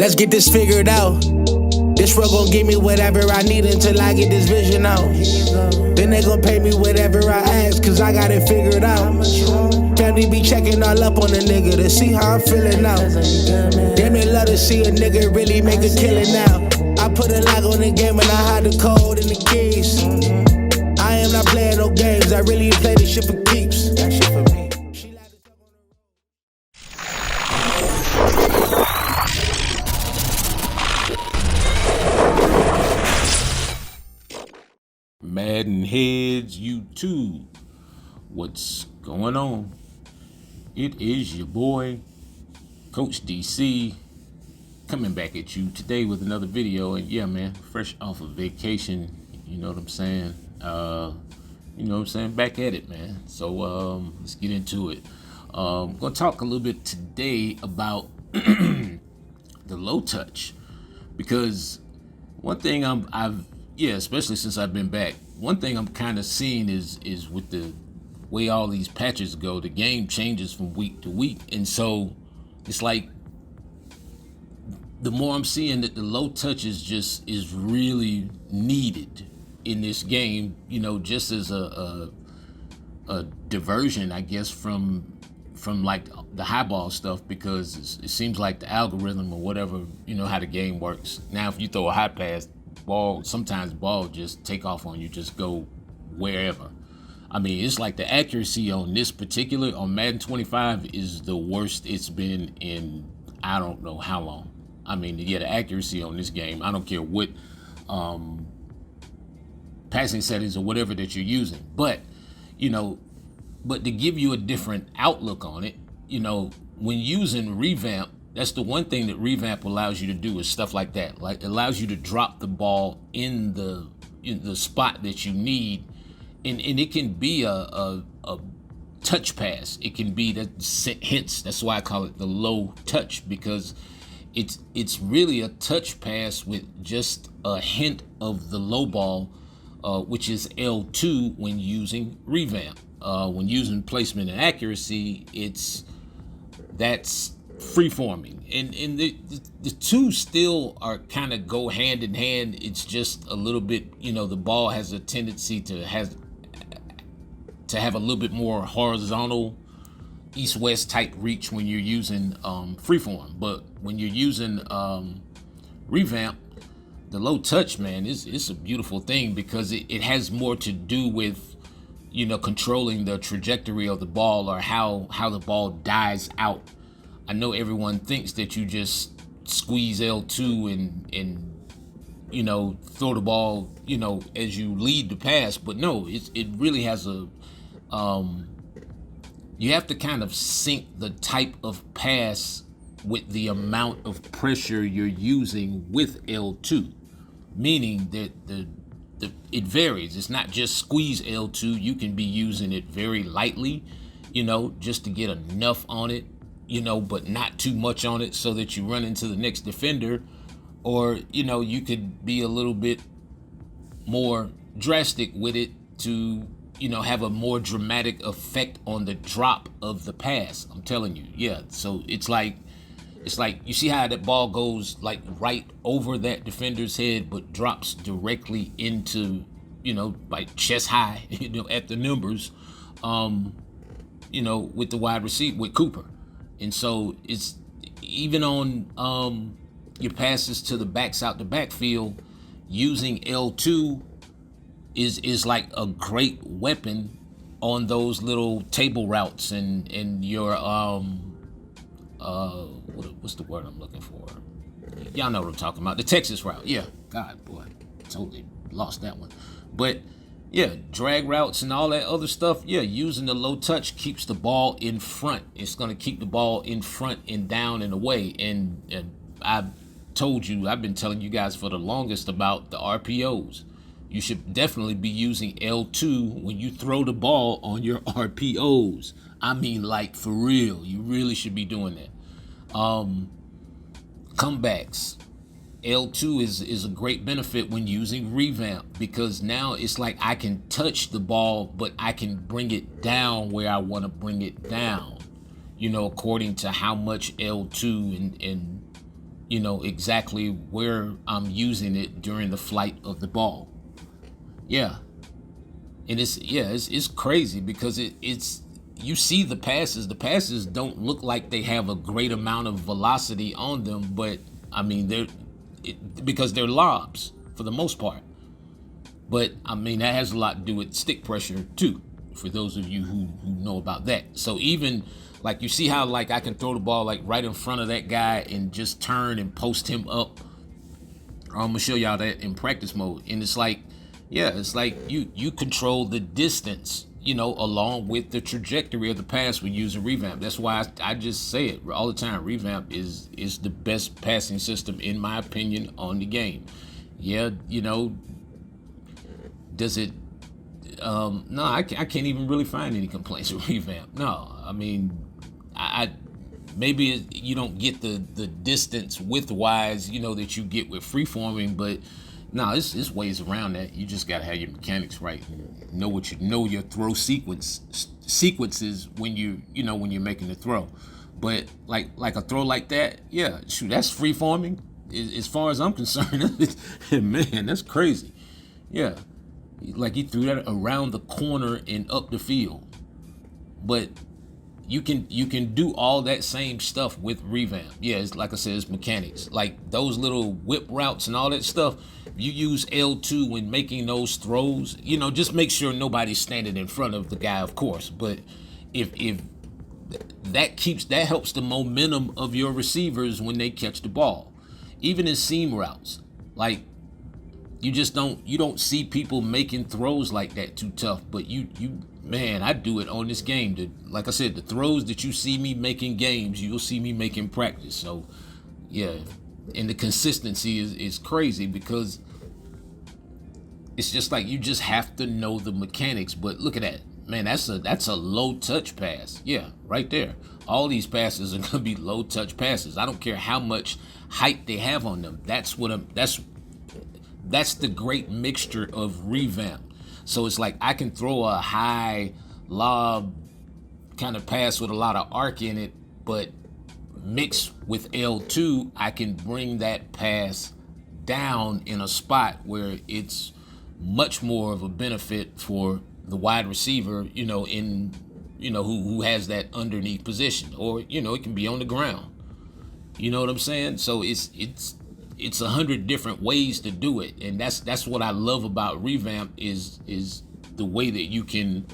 Let's get this figured out. This world gon' give me whatever I need until I get this vision out. Then they gon' pay me whatever I ask, cause I got it figured out. Family be checking all up on a nigga to see how I'm feeling now. Damn, they love to see a nigga really make a killing now. I put a lock on the game and I hide the code and the keys. I am not playing no games, I really play this shit for keeps. That shit for me. MaddenHeadz YouTube, what's going on? It is your boy, Coach DC, coming back at you today with another video. And yeah, man, fresh off of vacation, you know what I'm saying? Back at it, man. So let's get into it. I'm gonna talk a little bit today about the low touch, because one thing especially since I've been back, one thing I'm kind of seeing is with the way all these patches go, the game changes from week to week. And so it's like the more I'm seeing that the low touch is really needed in this game, you know, just as a diversion, I guess, from like the high ball stuff, because it seems like the algorithm or whatever, you know how the game works. Now, if you throw a high pass, sometimes ball just take off on you, just go wherever. I mean, it's like the accuracy on this particular, on Madden25, is the worst it's been in I don't know how long. I mean, yeah, the accuracy on this game, I don't care what passing settings or whatever that you're using, but to give you a different outlook on it, you know, when using Revamp, that's the one thing that Revamp allows you to do, is stuff like that. Like, it allows you to drop the ball in the spot that you need, and it can be a touch pass. It can be hence that's why I call it the low touch, because it's really a touch pass with just a hint of the low ball, which is L2 when using Revamp. When using placement and accuracy, that's free-forming, and the two still are kind of go hand in hand. It's just a little bit, you know, the ball has a tendency to have a little bit more horizontal east-west type reach when you're using freeform. But when you're using Revamp, the low touch, man, it's a beautiful thing, because it has more to do with, you know, controlling the trajectory of the ball, or how the ball dies out. I know everyone thinks that you just squeeze L2 and you know, throw the ball, you know, as you lead the pass, but no, it really has a you have to kind of sync the type of pass with the amount of pressure you're using with L2, meaning that it varies. It's not just squeeze L2. You can be using it very lightly, you know, just to get enough on it, you know, but not too much on it so that you run into the next defender. Or, you know, you could be a little bit more drastic with it to, you know, have a more dramatic effect on the drop of the pass. I'm telling you, yeah. So it's like you see how that ball goes like right over that defender's head, but drops directly into, you know, like chest high, you know, at the numbers, you know, with the wide receiver, with Cooper. And so it's even on your passes to the backs out the backfield, using L2 is like a great weapon on those little table routes and your what's the word I'm looking for? Y'all know what I'm talking about. The Texas route. Yeah. God, boy, totally lost that one. But yeah, drag routes and all that other stuff. Yeah, using the low touch keeps the ball in front. It's going to keep the ball in front and down and away. And I've been telling you guys for the longest about the RPOs. You should definitely be using L2 when you throw the ball on your RPOs. I mean, like, for real. You really should be doing that. Comebacks. L2 is a great benefit when using Revamp, because now it's like I can touch the ball, but I can bring it down where I want to bring it down, you know, according to how much L2 and exactly where I'm using it during the flight of the ball. Yeah. And it's crazy because it's you see the passes don't look like they have a great amount of velocity on them, but I mean because they're lobs for the most part. But I mean that has a lot to do with stick pressure too, for those of you who know about that. So even like you see how like I can throw the ball like right in front of that guy and just turn and post him up. I'm gonna show y'all that in practice mode, and it's like you control the distance, along with the trajectory of the pass when using Revamp. That's why I just say it all the time. Revamp is the best passing system in my opinion on the game. Yeah, does it? No, I can't even really find any complaints with Revamp. No, I mean, I maybe you don't get the distance width-wise, that you get with freeforming, but no, it's ways around that. You just gotta have your mechanics right. Know your throw sequences when when you're making the throw. But like a throw like that, yeah, shoot, that's freeforming. As far as I'm concerned, man, that's crazy. Yeah, like he threw that around the corner and up the field. But you can do all that same stuff with Revamp. Yeah, it's like I said, it's mechanics. Like those little whip routes and all that stuff. You use L2 when making those throws. Just make sure nobody's standing in front of the guy, of course. But if that helps the momentum of your receivers when they catch the ball. Even in seam routes, like you don't see people making throws like that too tough. But man, I do it on this game. Like I said, the throws that you see me making games, you'll see me making practice. So yeah, and the consistency is crazy because it's just like you just have to know the mechanics. But look at that, man. That's a low touch pass. Yeah, right there. All these passes are gonna be low touch passes. I don't care how much height they have on them. That's the great mixture of Revamp. So it's like I can throw a high lob kind of pass with a lot of arc in it, but mixed with L2, I can bring that pass down in a spot where it's much more of a benefit for the wide receiver, who has that underneath position, or it can be on the ground. You know what I'm saying? So it's 100 different ways to do it, and that's what I love about Revamp is the way that you can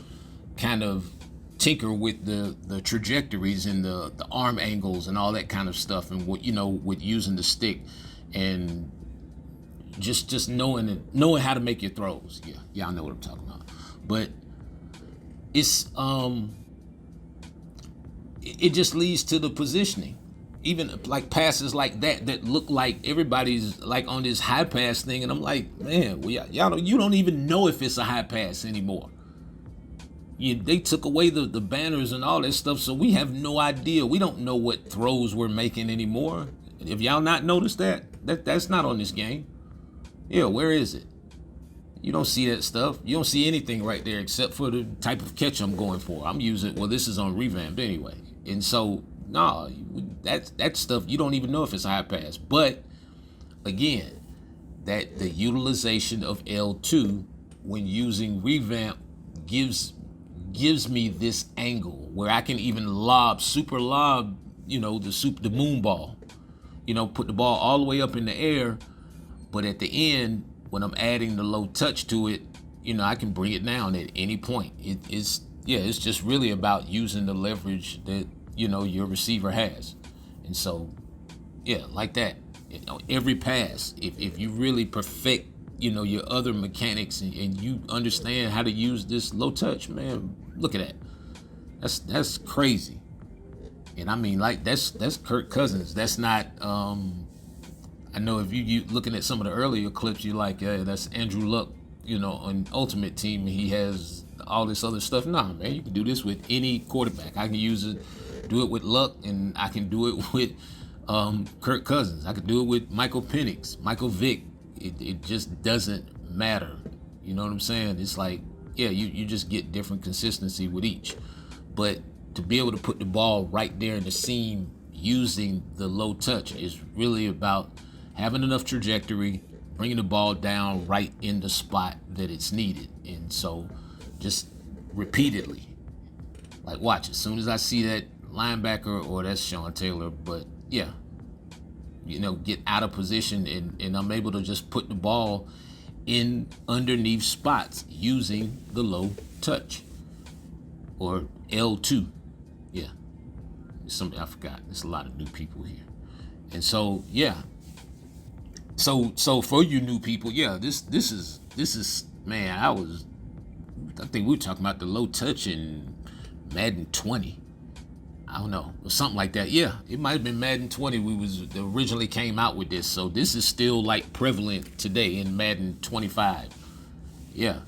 kind of tinker with the trajectories and the arm angles and all that kind of stuff, and what with using the stick and just knowing how to make your throws. Yeah, I know what I'm talking about. But it's it just leads to the positioning. Even like passes like that look like everybody's like on this high pass thing, and I'm like, man, you don't even know if it's a high pass anymore. They took away the banners and all that stuff, so we have no idea. We don't know what throws we're making anymore. If y'all not noticed that's not on this game. Yeah, where is it? You don't see that stuff. You don't see anything right there except for the type of catch I'm going for. I'm using, this is on Revamp anyway, and so. No, that stuff you don't even know if it's a high pass. But again, that the utilization of L2 when using Revamp gives me this angle where I can even super lob, the moon ball, put the ball all the way up in the air, but at the end when I'm adding the low touch to it, I can bring it down at any point. It's just really about using the leverage that your receiver has. And so like that, every pass, if you really perfect your other mechanics and you understand how to use this low touch, man, look at that. That's crazy. And I mean, like that's Kirk Cousins. That's not I know if you looking at some of the earlier clips, you're like, that's Andrew Luck, on Ultimate Team, and he has all this other stuff. Nah, man, you can do this with any quarterback. I can do it with Luck, and I can do it with Kirk Cousins. I could do it with Michael Penix, Michael Vick. It just doesn't matter. You know what I'm saying? It's like, you just get different consistency with each. But to be able to put the ball right there in the seam, using the low touch. It's really about having enough trajectory, bringing the ball down right in the spot that it's needed. And so just repeatedly, like watch, as soon as I see that linebacker, or that's Sean Taylor, but yeah, get out of position, and I'm able to just put the ball in underneath spots using the low touch, or L2. Yeah, it's something I forgot. There's a lot of new people here. And so, yeah. So for you new people, yeah, this is, man, I think we were talking about the low touch in Madden 20. I don't know, or something like that. Yeah, it might have been Madden 20. We originally came out with this, so this is still like prevalent today in Madden 25. Yeah,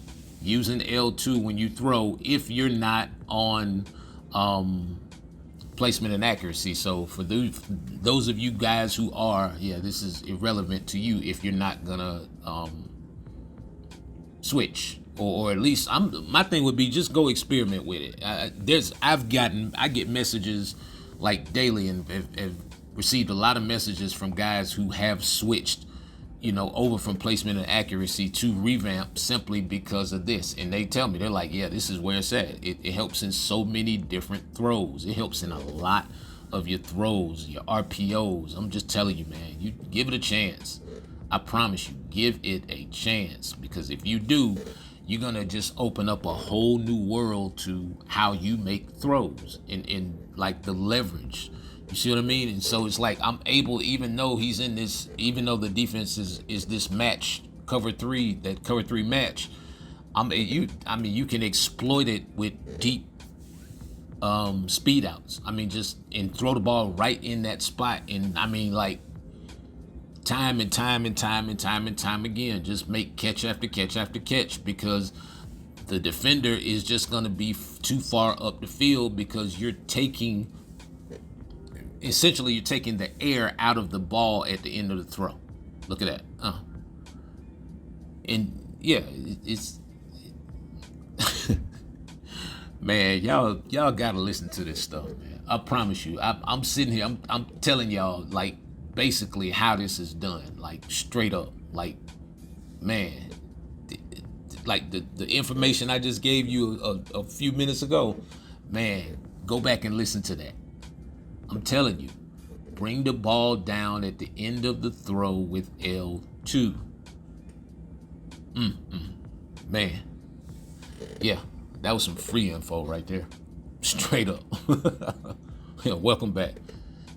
using L2 when you throw, if you're not on placement and accuracy. So for those of you guys who are, yeah, this is irrelevant to you if you're not gonna switch. Or at least my thing would be just go experiment with it. I get messages like daily, and have received a lot of messages from guys who have switched, over from placement and accuracy to Revamp simply because of this. And they tell me, they're like, yeah, this is where it's at. It helps in so many different throws. It helps in a lot of your throws, your RPOs. I'm just telling you, man, you give it a chance. I promise you, give it a chance, because if you do, you're gonna just open up a whole new world to how you make throws and like the leverage. You see what I mean? And so it's like I'm able, even though the defense is this match cover three match, you can exploit it with deep speed outs. And throw the ball right in that spot. And time and time again, just make catch after catch after catch, because the defender is just going to be too far up the field, because you're taking the air out of the ball at the end of the throw. Look at that. And yeah, it's man, y'all gotta listen to this stuff, man. I promise you. I'm sitting here, I'm telling y'all, like, basically how this is done, like straight up. Like, man, like the information I just gave you a few minutes ago, man, go back and listen to that. I'm telling you, bring the ball down at the end of the throw with L2. Man, yeah, that was some free info right there, straight up. Yeah, welcome back.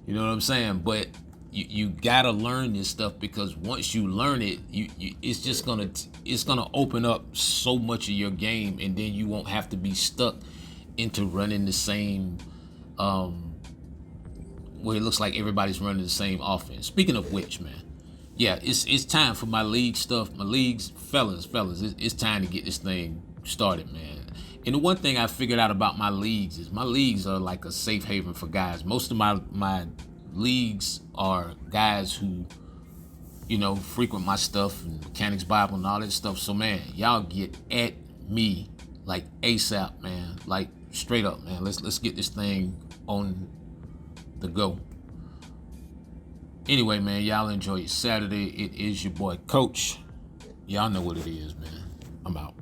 You know what I'm saying? But you gotta learn this stuff, because once you learn it, it's gonna open up so much of your game, and then you won't have to be stuck into running the same where it looks like everybody's running the same offense. Speaking of which, man, yeah, it's time for my league stuff. My leagues, fellas, it's time to get this thing started, man. And the one thing I figured out about my leagues is my leagues are like a safe haven for guys. Most of my leagues are guys who, frequent my stuff and Mechanics Bible and all that stuff. So, man, y'all get at me like ASAP, man. Like, straight up, man. Let's get this thing on the go. Anyway, man, y'all enjoy your Saturday. It is your boy Coach. Y'all know what it is, man. I'm out.